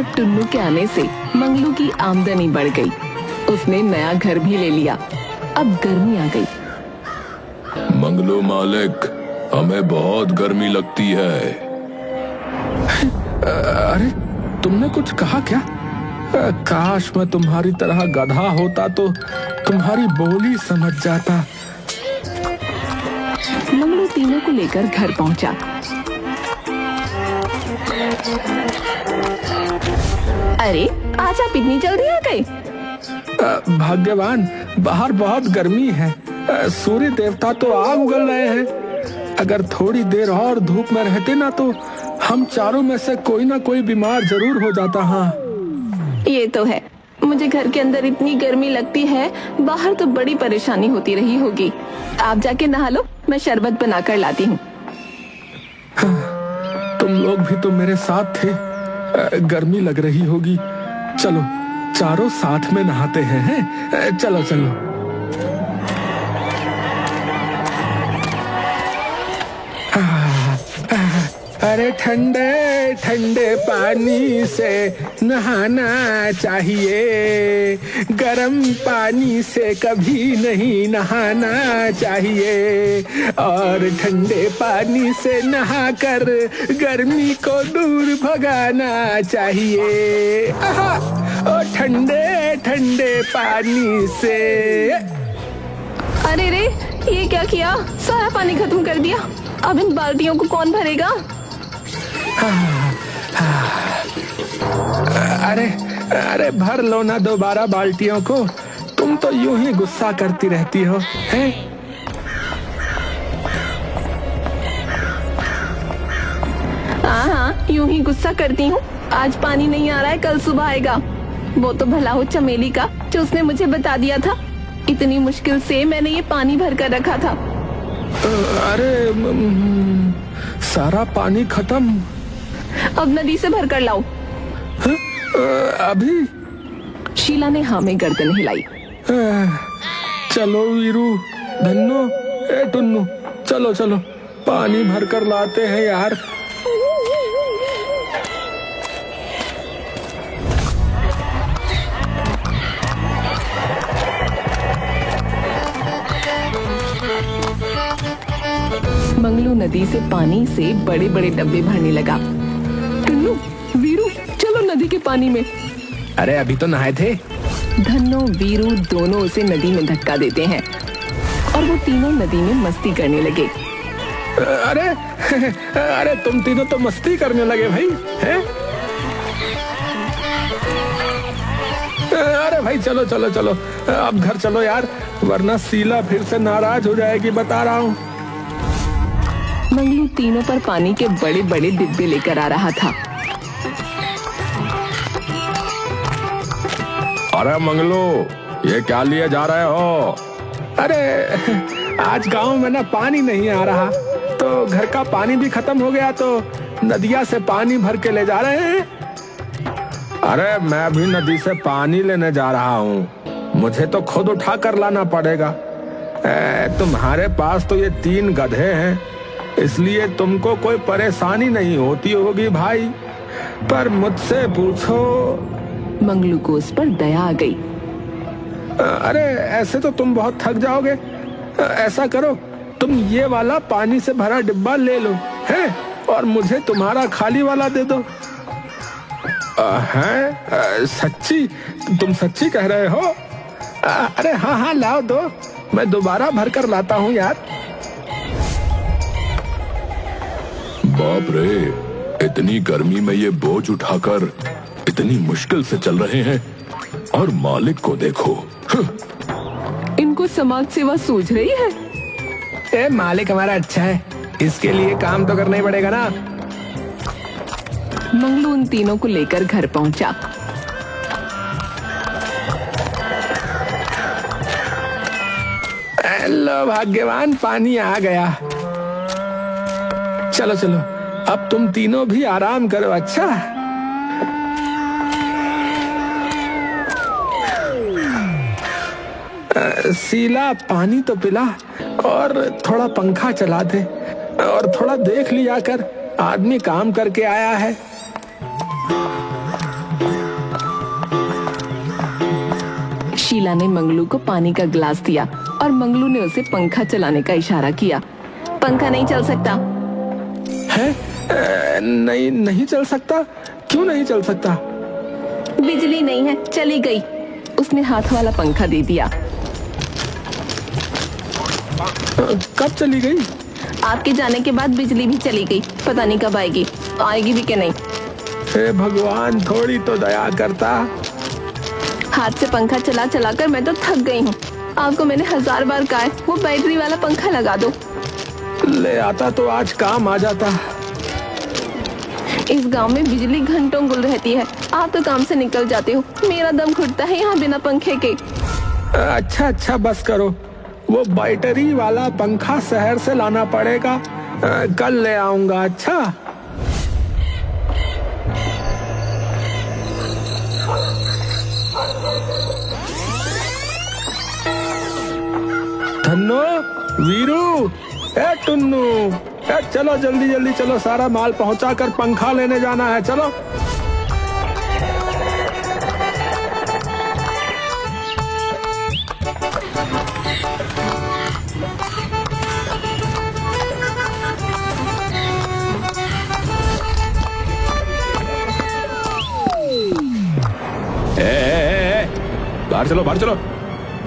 और टुन्नू के आने से मंगलू की आमदनी बढ़ गई। उसने नया घर भी ले लिया। अब गर्मी आ गई। मंगलू मालिक, हमें बहुत गर्मी लगती है। अरे तुमने कुछ कहा क्या? काश मैं तुम्हारी तरह गधा होता तो तुम्हारी बोली समझ जाता। मंगलू तीनों को लेकर घर पहुंचा। अरे आज आप इतनी जल्दी आ गए? भाग्यवान, बाहर बहुत गर्मी है। सूर्य देवता तो आग उगल रहे हैं। अगर थोड़ी देर और धूप में रहते ना तो हम चारों में से कोई ना कोई बीमार जरूर हो जाता। हाँ ये तो है, मुझे घर के अंदर इतनी गर्मी लगती है, बाहर तो बड़ी परेशानी होती रही होगी। आप जाके नहा लो, मैं शरबत बनाकर लाती हूँ। तुम लोग भी तो मेरे साथ थे। गर्मी लग रही होगी। चलो चारों साथ में नहाते हैं। चलो चलो। अरे ठंडे ठंडे पानी से नहाना चाहिए, गर्म पानी से कभी नहीं नहाना चाहिए, और ठंडे पानी से नहाकर गर्मी को दूर भगाना चाहिए। और ठंडे ठंडे पानी से। अरे रे, ये क्या किया? सारा पानी खत्म कर दिया। अब इन बाल्टियों को कौन भरेगा? अरे अरे भर लो ना दोबारा बाल्टियों को। तुम तो यूं ही गुस्सा करती रहती हो, हैं? हाँ, यूं ही गुस्सा करती हूँ। आज पानी नहीं आ रहा है, कल सुबह आएगा। वो तो भला हो चमेली का, जो उसने मुझे बता दिया था। इतनी मुश्किल से मैंने ये पानी भर कर रखा था। अरे सारा पानी खत्म। अब नदी से भर कर लाओ। अभी? शीला ने हाँ में गर्दन हिलाई। चलो वीरू, धन्नो, ए टुन्नू, चलो चलो पानी भर कर लाते हैं यार। मंगलू नदी से पानी से बड़े बड़े डब्बे भरने लगा। टुन्नू, वीरू, चलो नदी के पानी में। अरे अभी तो नहाए थे। धन्नो वीरू दोनों उसे नदी में धक्का देते हैं और वो तीनों नदी में मस्ती करने लगे। अरे अरे तुम तीनों तो मस्ती करने लगे भाई, हैं? अरे भाई चलो चलो चलो, अब घर चलो यार, वरना शीला फिर से नाराज हो जाएगी, बता रहा हूँ। मंगलू तीनों पर पानी के बड़े बड़े डिब्बे लेकर आ रहा था। अरे मंगलू, ये क्या लिए जा रहे हो? अरे आज गांव में ना पानी नहीं आ रहा, तो घर का पानी भी खत्म हो गया, तो नदिया से पानी भर के ले जा रहे हैं। अरे मैं भी नदी से पानी लेने जा रहा हूँ। मुझे तो खुद उठा कर लाना पड़ेगा। तुम्हारे पास तो ये 3 गधे हैं, इसलिए तुमको कोई परेशानी नहीं होती होगी भाई, पर मुझसे पूछो। मंगलू को उस पर दया आ गई। अरे ऐसे तो तुम बहुत थक जाओगे। ऐसा करो, तुम ये वाला पानी से भरा डिब्बा ले लो, हैं? और मुझे तुम्हारा खाली वाला दे दो। हैं? सच्ची? तुम सच्ची कह रहे हो? अरे हाँ हाँ लाओ दो, मैं दोबारा भर कर लाता हूँ यार। बाप रे, इतनी गर्मी में ये बोझ उठाकर इतनी मुश्किल से चल रहे हैं, और मालिक को देखो। इनको समाज सेवा सूझ रही है। ए मालिक हमारा अच्छा है, इसके लिए काम तो करना ही पड़ेगा ना। मंगलू उन तीनों को लेकर घर पहुंचा। लो भाग्यवान, पानी आ गया। चलो चलो, अब तुम तीनों भी आराम करो। अच्छा शीला, पानी तो पिला और थोड़ा पंखा चला दे, और थोड़ा देख लिया कर, आदमी काम करके आया है। शीला ने मंगलू को पानी का गिलास दिया और मंगलू ने उसे पंखा चलाने का इशारा किया। पंखा नहीं चल सकता। है? नहीं नहीं चल सकता? क्यों नहीं चल सकता? बिजली नहीं है, चली गई। उसने हाथ वाला पंखा दे दिया। कब चली गई? आपके जाने के बाद बिजली भी चली गई। पता नहीं कब आएगी, आएगी भी कि नहीं। हे भगवान, थोड़ी तो दया करता। हाथ से पंखा चला चला कर मैं तो थक गई हूँ। आपको मैंने 1000 बार कहा है वो बैटरी वाला पंखा लगा दो। ले आता तो आज काम आ जाता। इस गांव में बिजली घंटों गुल रहती है, आप तो काम से निकल जाते हो। मेरा दम घुटता है यहाँ बिना पंखे के। अच्छा अच्छा बस करो, वो बैटरी वाला पंखा शहर से लाना पड़ेगा। कल ले आऊंगा। अच्छा धन्नो, वीरू, ए टुन्नू, ए चलो जल्दी जल्दी चलो, सारा माल पहुंचा कर पंखा लेने जाना है। चलो बाहर चलो, बाहर चलो।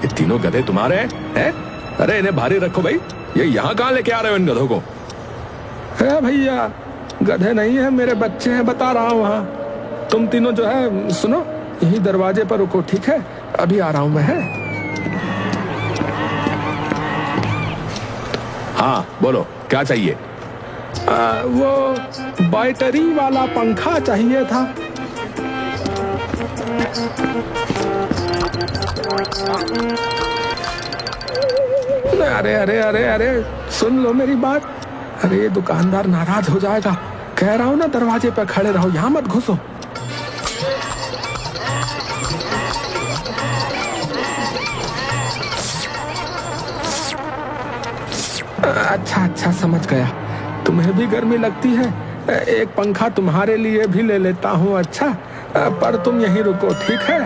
ये तीनों गधे तुम्हारे हैं? अरे इन्हें भारी रखो भाई। ये यहाँ कहाँ लेके आ रहे हो इन गधों को? है भैया, गधे नहीं है, मेरे बच्चे हैं, बता रहा हूँ। वहाँ तुम तीनों जो है, सुनो, यही दरवाजे पर रुको, ठीक है? अभी आ रहा हूँ मैं। है हाँ बोलो, क्या चाहिए? वो बैटरी वाला पंखा चाहिए था। अरे अरे अरे अरे सुन लो मेरी बात। अरे ये दुकानदार नाराज हो जाएगा। कह रहा हूँ ना, दरवाजे पर खड़े रहो, यहाँ मत घुसो। अच्छा अच्छा समझ गया, तुम्हें भी गर्मी लगती है। एक पंखा तुम्हारे लिए भी ले लेता हूँ। अच्छा पर तुम यहीं रुको, ठीक है?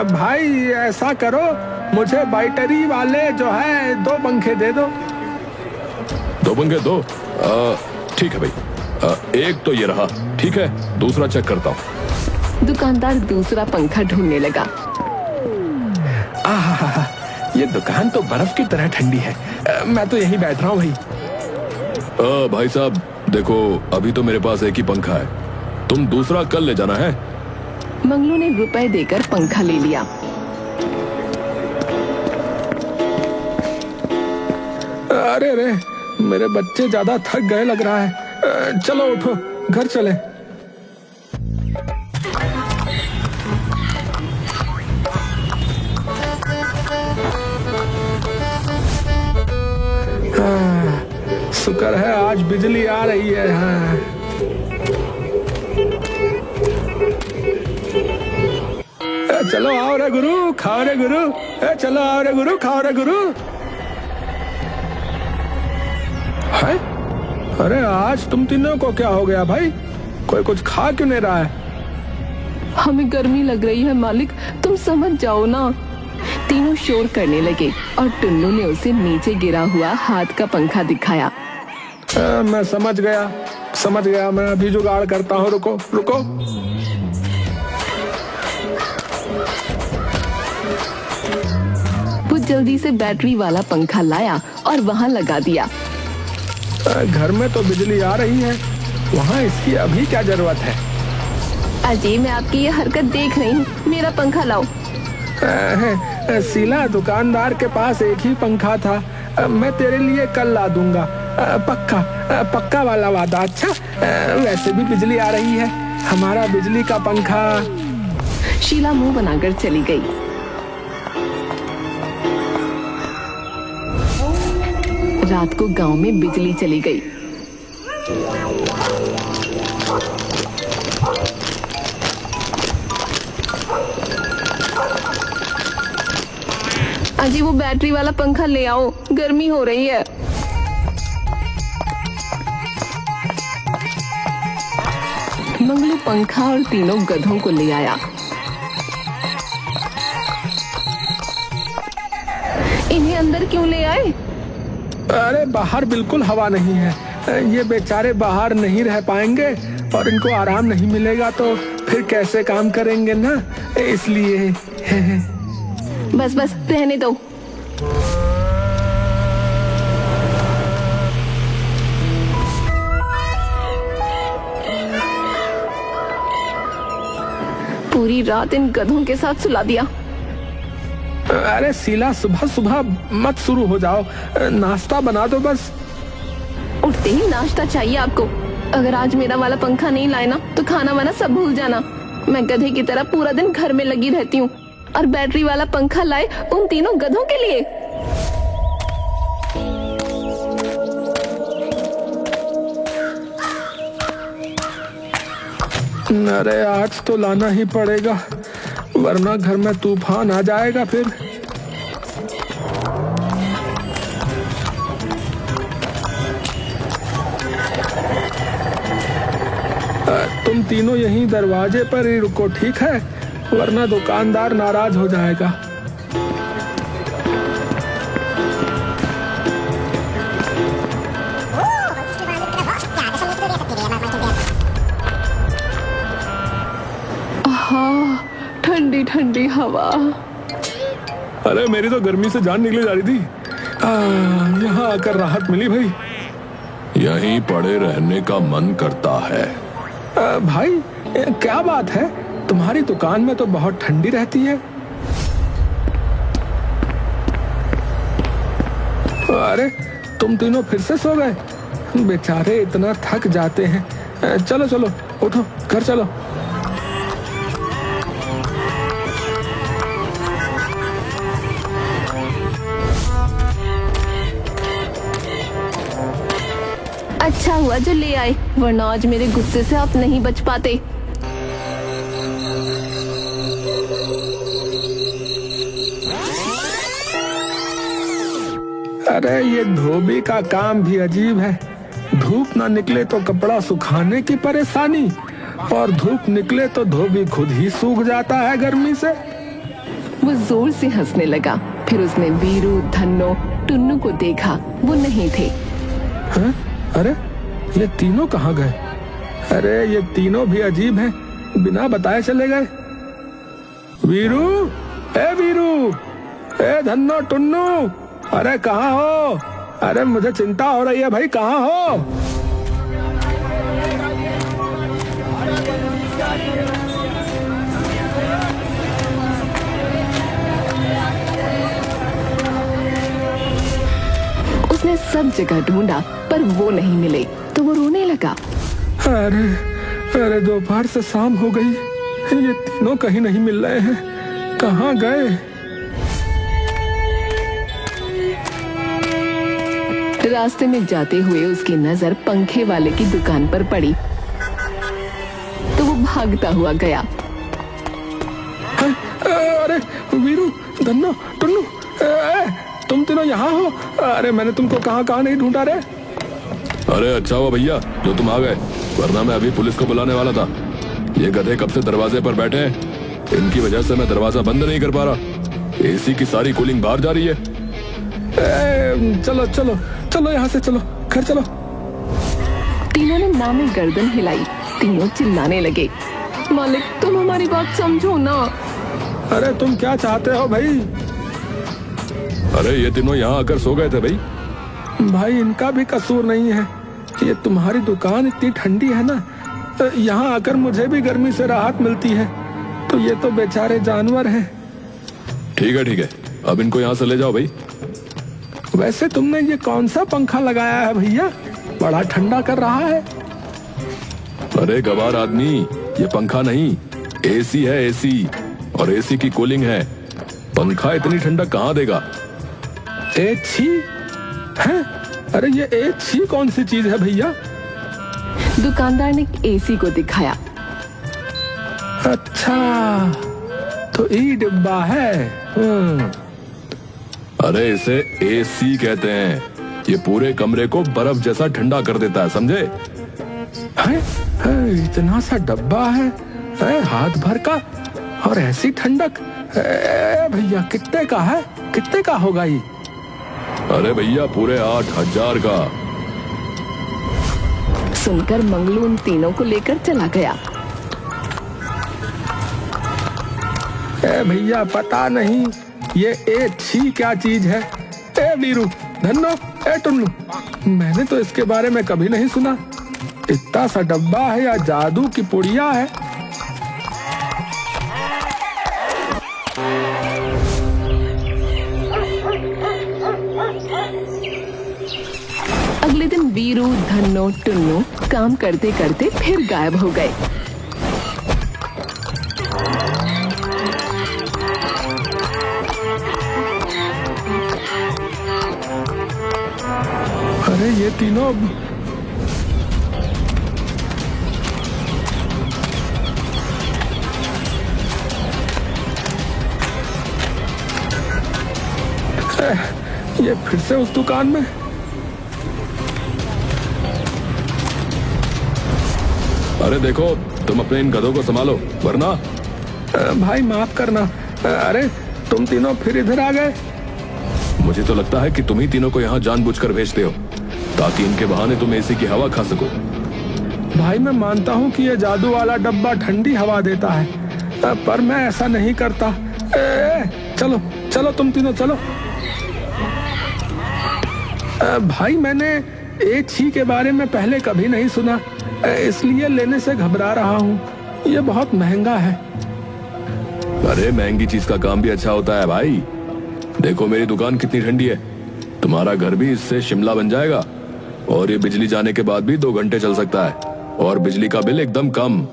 भाई ऐसा करो, मुझे बैटरी वाले जो है 2 पंखे दे दो। 2 पंखे दो? ठीक है भाई। एक तो ये रहा, ठीक है, दूसरा चेक करता हूँ। दुकानदार दूसरा पंखा ढूंढने लगा। आहा, ये दुकान तो बर्फ की तरह ठंडी है। मैं तो यहीं बैठ रहा हूँ भाई। भाई साहब देखो, अभी तो मेरे पास एक ही पंखा है, तुम दूसरा कल ले जाना है। मंगलू ने रुपए देकर पंखा ले लिया। अरे रे, मेरे बच्चे ज्यादा थक गए लग रहा है। चलो उठो, घर चले। शुक्र है आज बिजली आ रही है। हाँ। चलो आओ रे गुरु, खाओ रे गुरु। चलो आओ रे गुरु, खाओ रे गुरु। है? अरे आज तुम तीनों को क्या हो गया भाई? कोई कुछ खा क्यों नहीं रहा है? हमें गर्मी लग रही है मालिक, तुम समझ जाओ ना। तीनों शोर करने लगे और टुन्नू ने उसे नीचे गिरा हुआ हाथ का पंखा दिखाया। मैं समझ गया, मैं अभी जुगाड़ करता हूँ। रुको रुको। वो जल्दी से बैटरी वाला पंखा लाया और वहाँ लगा दिया। घर में तो बिजली आ रही है, वहाँ इसकी अभी क्या जरूरत है? अजय, मैं आपकी ये हरकत देख रही हूँ, मेरा पंखा लाओ। शीला, दुकानदार के पास एक ही पंखा था, मैं तेरे लिए कल ला दूंगा। पक्का वाला वादा। अच्छा वैसे भी बिजली आ रही है, हमारा बिजली का पंखा। शीला मुंह बनाकर चली गई। रात को गांव में बिजली चली गई। अजी वो बैटरी वाला पंखा ले आओ, गर्मी हो रही है। मंगलू पंखा और तीनों गधों को ले आया। इन्हें अंदर क्यों ले आए? अरे बाहर बिल्कुल हवा नहीं है, ये बेचारे बाहर नहीं रह पाएंगे और इनको आराम नहीं मिलेगा तो फिर कैसे काम करेंगे ना, इसलिए। बस बस रहने दो। पूरी रात इन गधों के साथ सुला दिया। अरे शीला, सुबह सुबह मत शुरू हो जाओ, नाश्ता बना दो बस। उठते ही नाश्ता चाहिए आपको? अगर आज मेरा वाला पंखा नहीं लाए ना तो खाना वाना सब भूल जाना। मैं गधे की तरह पूरा दिन घर में लगी रहती हूँ और बैटरी वाला पंखा लाए उन तीनों गधों के लिए। अरे आज तो लाना ही पड़ेगा वरना घर में तूफान आ जाएगा फिर। तुम तीनों यहीं दरवाजे पर ही रुको, ठीक है? वरना दुकानदार नाराज हो जाएगा। हाँ, ठंडी ठंडी हवा। अरे मेरी तो गर्मी से जान निकली जा रही थी, यहाँ आकर राहत मिली भाई। यहीं पड़े रहने का मन करता है। भाई क्या बात है, तुम्हारी दुकान में तो बहुत ठंडी रहती है। अरे तुम तीनों फिर से सो गए? बेचारे इतना थक जाते हैं। चलो चलो उठो, घर चलो। अच्छा हुआ जो ले आए, वरना आज मेरे गुस्से से आप नहीं बच पाते। अरे ये धोबी का काम भी अजीब है। धूप ना निकले तो कपड़ा सुखाने की परेशानी, और धूप निकले तो धोबी खुद ही सूख जाता है गर्मी से। वो जोर से हंसने लगा। फिर उसने वीरू, धन्नो, टुन्नू को देखा, वो नहीं थे। हैं? अरे ये तीनों कहाँ गए? अरे ये तीनों भी अजीब हैं, बिना बताए चले गए। वीरू, ए धन्नो, टुन्नू, अरे कहाँ हो? अरे मुझे चिंता हो रही है भाई, कहाँ हो? उसने सब जगह ढूंढा पर वो नहीं मिले तो वो रोने लगा। अरे दोपहर से शाम हो गई, ये तीनों कहीं नहीं मिल रहे हैं, कहाँ गए? रास्ते में जाते हुए उसकी नजर पंखे वाले की दुकान पर पड़ी तो वो भागता हुआ गया। अरे वीरू, धन्नो, टुन्नू, तुम तीनों यहाँ हो? अरे मैंने तुमको कहाँ नहीं ढूंढा रे। अरे अच्छा हुआ भैया जो तुम आ गए, वरना मैं अभी पुलिस को बुलाने वाला था। ये गधे कब से दरवाजे पर बैठे हैं, इनकी वजह से मैं दरवाजा बंद नहीं कर पा रहा। एसी की सारी कूलिंग बाहर जा रही है। चलो चलो चलो, यहाँ से चलो, घर चलो। तीनों ने ना में गर्दन हिलाई। तीनों चिल्लाने लगे, मालिक तुम हमारी बात समझो ना। अरे तुम क्या चाहते हो भाई? अरे ये तीनों यहाँ आकर सो गए थे भाई। भाई इनका भी कसूर नहीं है, ये तुम्हारी दुकान इतनी ठंडी है ना, यहाँ आकर मुझे भी गर्मी से राहत मिलती है, तो ये तो बेचारे जानवर हैं। ठीक है, अब इनको यहाँ से ले जाओ भाई। वैसे तुमने ये कौन सा पंखा लगाया है भैया, बड़ा ठंडा कर रहा है। अरे गवार आदमी, ये पंखा नहीं एसी है, एसी, और एसी की कूलिंग है। पंखा इतनी ठंडक कहाँ देगा? एसी है? अरे ये एसी कौन सी चीज है भैया? दुकानदार ने एसी को दिखाया। अच्छा तो ये डिब्बा है। अरे इसे एसी कहते हैं, ये पूरे कमरे को बर्फ जैसा ठंडा कर देता है, समझे? इतना सा डब्बा है, हाथ भर का, और ऐसी ठंडक। भैया कितने का है, कितने का होगा ये? अरे भैया पूरे 8,000 का। सुनकर मंगलू उन तीनों को लेकर चला गया। ए भैया पता नहीं ये ए छी क्या चीज है। ए वीरू, धन्नो, ए टुन्नू, मैंने तो इसके बारे में कभी नहीं सुना। इतना सा डब्बा है या जादू की पुड़िया है? अगले दिन वीरू, धन्नो, टुन्नू काम करते करते फिर गायब हो गए। अरे ये तीनों ये फिर से उस दुकान में। अरे देखो, तुम अपने इन गधों को संभालो वरना। भाई माफ करना। अरे तुम तीनों फिर इधर आ गए। मुझे तो लगता है कि तुम ही तीनों को यहाँ जानबूझकर भेजते हो ताकि इनके बहाने तुम एसी की हवा खा सको। भाई मैं मानता हूँ कि ये जादू वाला डब्बा ठंडी हवा देता है, पर मैं ऐसा नहीं करता। चलो चलो तुम तीनों चलो। भाई मैंने एक छी के बारे में पहले कभी नहीं सुना, इसलिए लेने से घबरा रहा हूँ। ये बहुत महंगा है। अरे महंगी चीज का काम भी अच्छा होता है भाई। देखो मेरी दुकान कितनी ठंडी है, तुम्हारा घर भी इससे शिमला बन जाएगा। और ये बिजली जाने के बाद भी 2 घंटे चल सकता है और बिजली का बिल एकदम कम।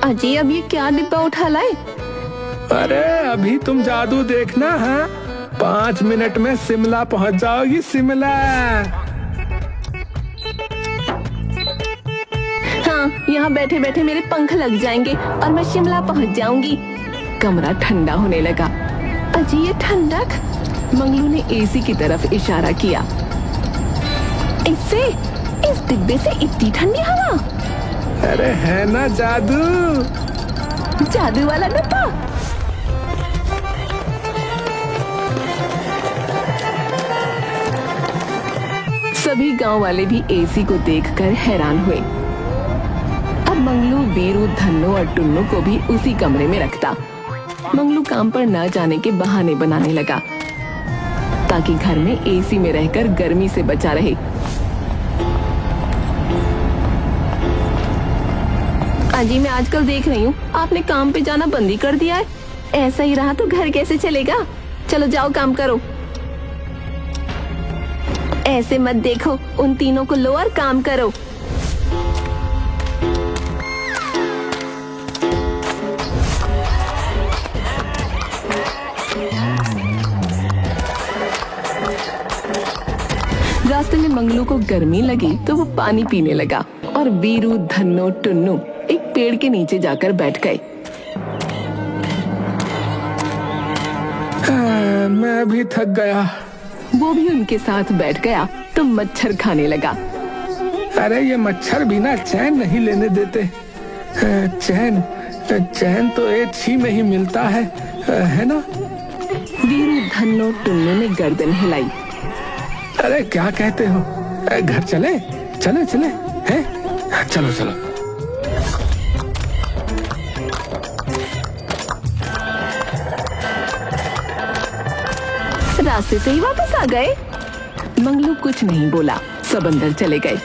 अजी अब ये क्या डिब्बा उठा लाए? अरे अभी तुम जादू देखना। हाँ 5 मिनट में शिमला पहुंच जाओगी। शिमला। हाँ यहाँ बैठे बैठे मेरे पंख लग जाएंगे और मैं शिमला पहुंच जाऊंगी। कमरा ठंडा होने लगा। अजी ये ठंडक। मंगलू ने एसी की तरफ इशारा किया। इससे इस डिब्बे से इतनी ठंडी हवा। अरे है ना जादू। जादू वाला डिब्बा। सभी गांव वाले भी एसी को देखकर हैरान हुए और मंगलू, वीरू, धन्नो और टुन्नू को भी उसी कमरे में रखता। मंगलू काम पर न जाने के बहाने बनाने लगा ताकि घर में एसी में रहकर गर्मी से बचा रहे। अजी मैं आजकल देख रही हूँ आपने काम पे जाना बंद ही कर दिया है। ऐसा ही रहा तो घर कैसे चलेगा? चलो जाओ काम करो। ऐसे मत देखो, उन तीनों को लो और काम करो। रास्ते में मंगलू को गर्मी लगी तो वो पानी पीने लगा और वीरू, धन्नो, टुन्नू एक पेड़ के नीचे जाकर बैठ गए। मैं भी थक गया। वो भी उनके साथ बैठ गया तो मच्छर खाने लगा। अरे ये मच्छर भी ना चैन नहीं लेने देते। चैन चैन तो एक छी में ही मिलता है ना? वीरू, धन्नो, टुन्नू ने गर्दन हिलाई। अरे क्या कहते हो? घर चले चले चले हैं? चलो चलो। रास्ते से ही वापस आ गए। मंगलू कुछ नहीं बोला, सब अंदर चले गए।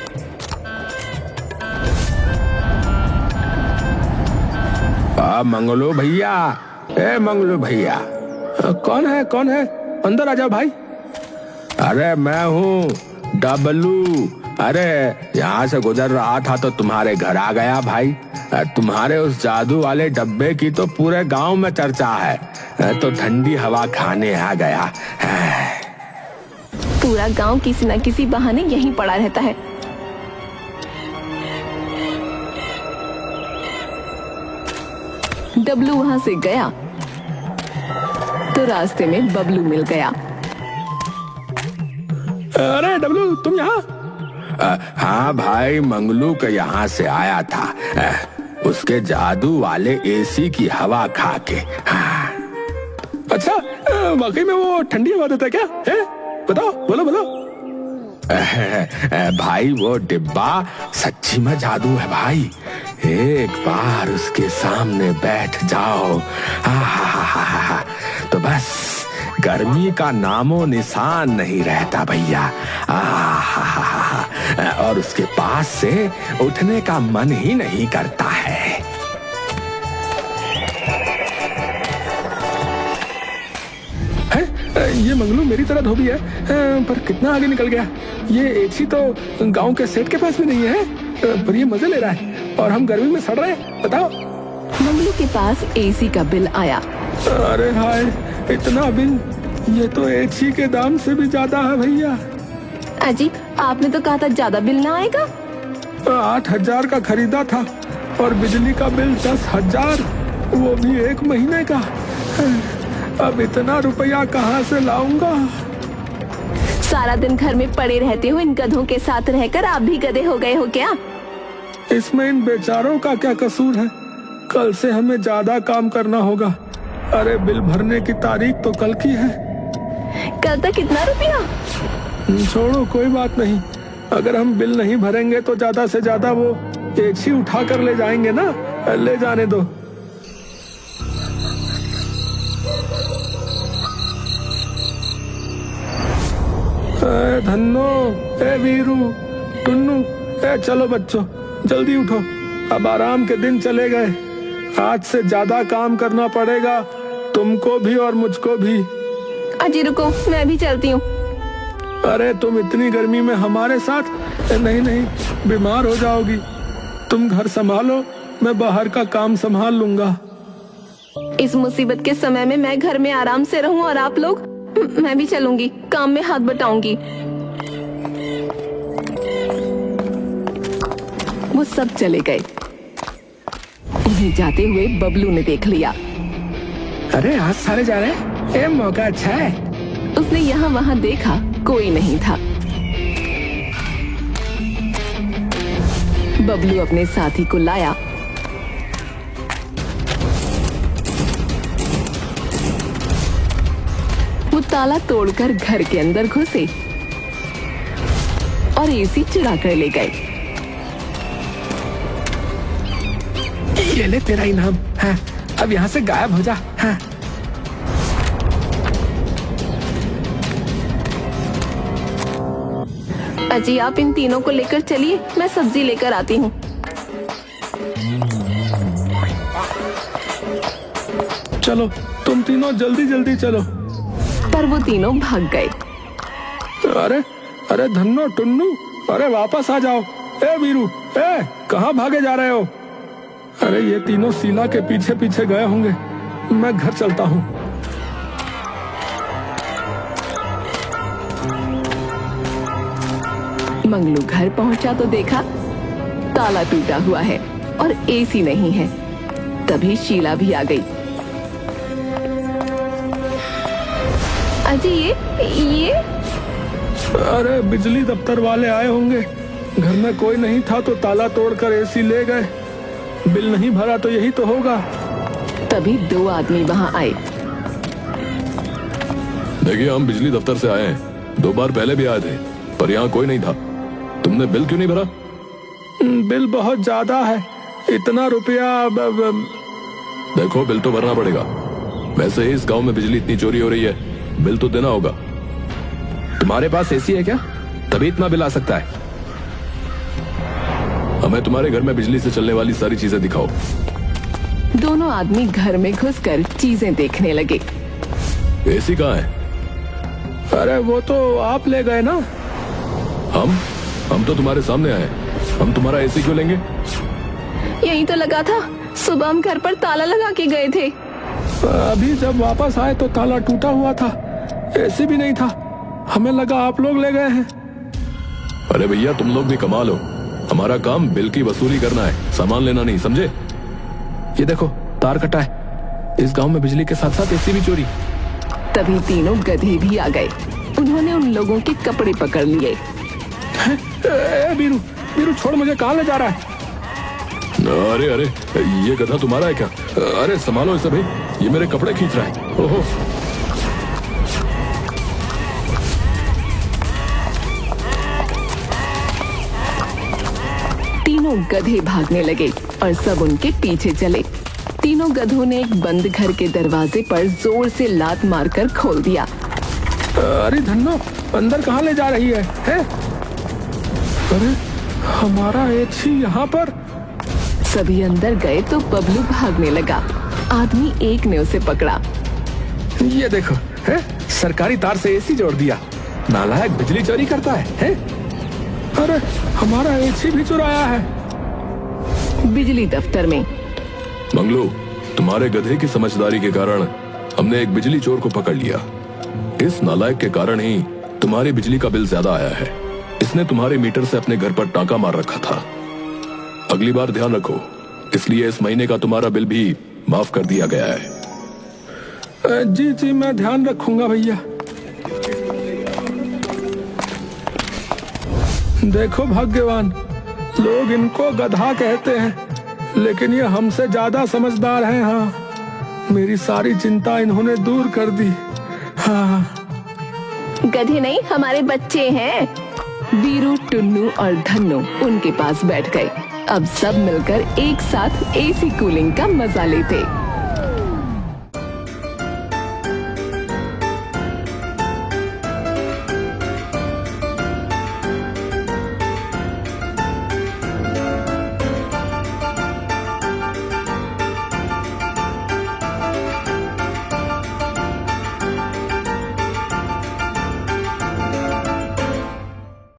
मंगलू भैया, ए मंगलू भैया। कौन है? अंदर आ जाओ भाई। अरे मैं हूँ डबलू। अरे यहाँ से गुजर रहा था तो तुम्हारे घर आ गया भाई। तुम्हारे उस जादू वाले डब्बे की तो पूरे गांव में चर्चा है, तो ठंडी हवा खाने आ गया। पूरा गांव किसी न किसी बहाने यहीं पड़ा रहता है। डबलू वहां से गया तो रास्ते में बबलू मिल गया। अरे डबलू तुम यहाँ? हाँ भाई, मंगलू के यहाँ से आया था। उसके जादू वाले एसी की हवा खा के। हाँ। अच्छा, वाकई में वो ठंडी हवा देता है क्या है? बताओ, बोलो बोलो। भाई वो डिब्बा सच्ची में जादू है भाई। एक बार उसके सामने बैठ जाओ तो बस गर्मी का नामो निशान नहीं रहता भैया। और उसके पास से उठने का मन ही नहीं करता है। ये मंगलू मेरी तरह धोबी है, पर कितना आगे निकल गया। ये एसी तो गांव के सेठ के पास भी नहीं है, पर ये मजे ले रहा है और हम गर्मी में सड़ रहे हैं। बताओ। मंगलू के पास एसी का बिल आया। अरे हाय, इतना बिल! ये तो एसी के दाम से भी ज्यादा है भैया। अजी, आपने तो कहा था ज्यादा बिल ना आएगा। 8,000 का खरीदा था और बिजली का बिल 10,000, वो भी 1 महीने का। अब इतना रुपया कहाँ से लाऊंगा? सारा दिन घर में पड़े रहते हो इन गधों के साथ रहकर, आप भी गधे हो गए हो क्या? इसमें इन बेचारों का क्या कसूर है? कल से हमें ज्यादा काम करना होगा। अरे बिल भरने की तारीख तो कल की है। कल तक कितना रुपया? छोड़ो, कोई बात नहीं। अगर हम बिल नहीं भरेंगे तो ज्यादा से ज्यादा वो एसी उठा कर ले जाएंगे ना। ले जाने दो। धन्नो, वीरू, टुन्नू, चलो बच्चों, जल्दी उठो। अब आराम के दिन चले गए। आज से ज्यादा काम करना पड़ेगा, तुमको भी और मुझको भी। अजी रुको, मैं भी चलती हूँ। अरे तुम इतनी गर्मी में हमारे साथ? नहीं नहीं, बीमार हो जाओगी। तुम घर संभालो, मैं बाहर का काम संभाल लूंगा। इस मुसीबत के समय में मैं घर में आराम से रहूं और आप लोग? मैं भी चलूंगी, काम में हाथ बटाऊंगी। वो सब चले गए। उन्हें जाते हुए बबलू ने देख लिया। अरे आज सारे जा रहे हैं, ये मौका अच्छा है। उसने यहाँ वहाँ देखा, कोई नहीं था। बबलू अपने साथी को लाया। वो ताला तोड़कर घर के अंदर घुसे और एसी चुरा कर ले गए। ये ले तेरा इनाम। हाँ, अब यहाँ से गायब हो जा। हाँ। अजी, आप इन तीनों को लेकर चलिए, मैं सब्जी लेकर आती हूँ। चलो, तुम तीनों जल्दी जल्दी चलो। पर वो तीनों भाग गए। अरे अरे धन्नो, टुन्नू, अरे वापस आ जाओ। ए वीरू, कहाँ भागे जा रहे हो? अरे ये तीनों शीला के पीछे पीछे गए होंगे। मैं घर चलता हूँ। मंगलू घर पहुंचा तो देखा ताला टूटा हुआ है और एसी नहीं है। तभी शीला भी आ गई। अजी, ये अरे बिजली दफ्तर वाले आए होंगे। घर में कोई नहीं था तो ताला तोड़कर एसी ले गए। बिल नहीं भरा तो यही तो होगा। तभी 2 आदमी वहां आए। देखिए, हम बिजली दफ्तर से आए हैं। 2 बार पहले भी आए थे, पर यहाँ कोई नहीं था। तुमने बिल क्यों नहीं भरा? बिल बहुत ज्यादा है, इतना रुपया। देखो, बिल तो भरना पड़ेगा। वैसे ही इस गांव में बिजली इतनी चोरी हो रही है, बिल तो देना होगा। तुम्हारे पास एसी है क्या? तभी इतना बिल आ सकता है। हमें तुम्हारे घर में बिजली से चलने वाली सारी चीजें दिखाओ। दोनों आदमी घर में घुसकर चीजें देखने लगे। एसी कहाँ है? अरे वो तो आप ले गए ना। हम तो तुम्हारे सामने आए। हम तुम्हारा एसी क्यों लेंगे? यही तो लगा था, सुबह हम घर पर ताला लगा के गए थे। अभी जब वापस आए तो ताला टूटा हुआ था, एसी भी नहीं था। हमें लगा आप लोग ले गए हैं। अरे भैया, तुम लोग भी कमाल हो। हमारा काम बिल की वसूली करना है, सामान लेना नहीं, समझे? ये देखो, तार कटा है। इस गांव में बिजली के साथ साथ एसी भी चोरी। तभी तीनों गधे भी आ गए। उन्होंने उन लोगों के कपड़े पकड़ लिए। बीरू, बीरू छोड़, मुझे कहाँ ले जा रहा है? अरे अरे, ये गधा तुम्हारा है क्या? अरे संभालो इसे भाई, ये मेरे कपड़े खींच रहा है। ओहो। तीनों गधे भागने लगे और सब उनके पीछे चले। तीनों गधों ने एक बंद घर के दरवाजे पर जोर से लात मारकर खोल दिया। अरे धन्नो, अंदर कहाँ ले जा रही है? अरे हमारा एची यहाँ पर। सभी अंदर गए तो बबलू भागने लगा। आदमी एक ने उसे पकड़ा। ये देखो, है सरकारी तार से एसी जोड़ दिया। नालायक बिजली चोरी करता है? अरे हमारा एसी भी चुराया है। बिजली दफ्तर में। मंगलू, तुम्हारे गधे की समझदारी के कारण हमने एक बिजली चोर को पकड़ लिया। इस नालायक के कारण ही तुम्हारी बिजली का बिल ज्यादा आया है। इसने तुम्हारे मीटर से अपने घर पर टांका मार रखा था। अगली बार ध्यान रखो, इसलिए इस महीने का तुम्हारा बिल भी माफ कर दिया गया है। जी जी, मैं ध्यान रखूंगा भैया। देखो भाग्यवान, लोग इनको गधा कहते हैं, लेकिन ये हमसे ज्यादा समझदार हैं। हाँ, मेरी सारी चिंता इन्होंने दूर कर दी। हाँ, गधे नहीं, हमारे बच्चे हैं। वीरू, टुन्नू और धन्नू उनके पास बैठ गए। अब सब मिलकर एक साथ एसी कूलिंग का मजा लेते।